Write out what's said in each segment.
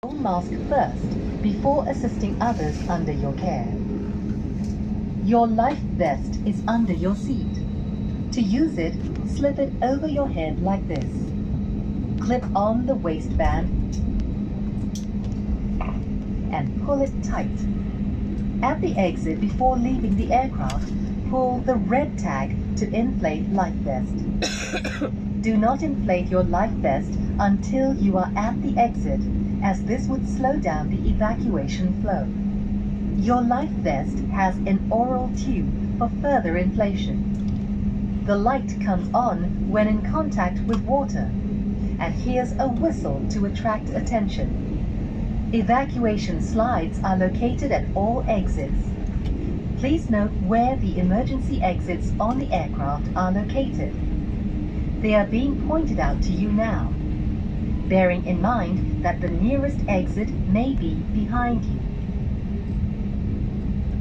own mask first before assisting others under your care. Your life vest is under your seat. To use it, slip it over your head like this. Clip on the waistband and pull it tight. At the exit before leaving the aircraft, pull the red tag to inflate life vest. Do not inflate your life vest until you are at the exit, as this would slow down the evacuation flow. Your life vest has an oral tube for further inflation. The light comes on when in contact with water, and here's a whistle to attract attention. Evacuation slides are located at all exits. Please note where the emergency exits on the aircraft are located. They are being pointed out to you now, bearing in mind that the nearest exit may be behind you.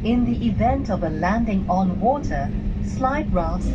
In the event of a landing on water, slide rafts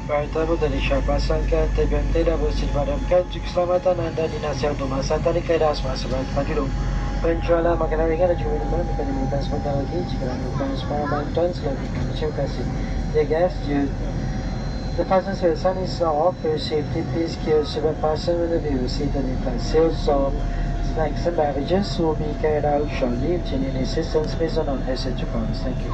Bertemu dari Syahpasankan TBM tidak bersifatkan keselamatan anda dinasihat untuk masa tadi keras masa pagi. Penjualan makanan ringan dan juga minuman bukan diberikan sebentar lagi jika anda bukan semua bantuan silakan. Terima kasih. Dear guests, the fasten sign is off. For your safety, please keep your fasten with the view seated in class. Sales of snacks and beverages will be carried out shortly. If you need assistance, please do not hesitate to call us. Thank you.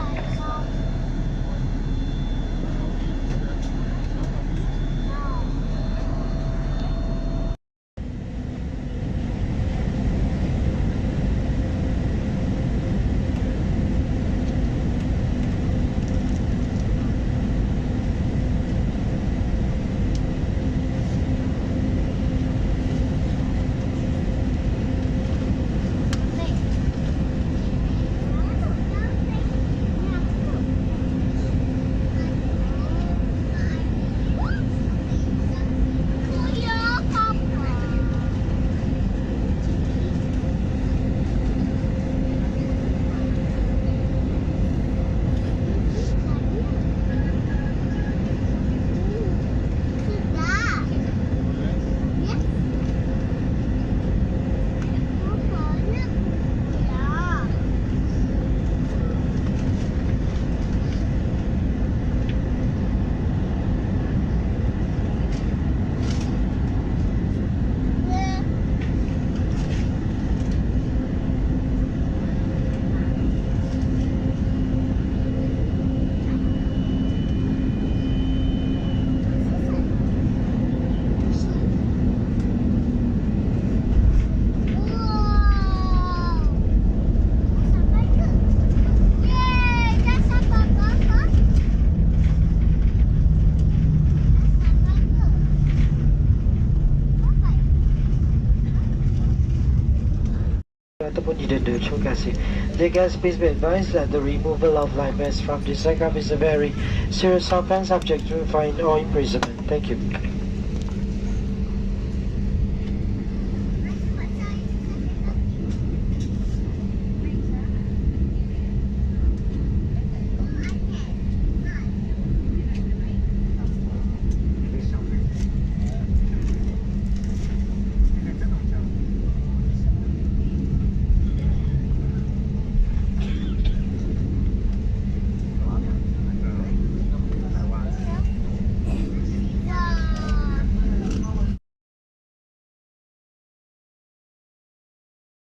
ataupun didenda. Terima kasih. Dear guests, please be advised that the removal of life vests from this aircraft is a very serious offense subject to fine or imprisonment. Thank you.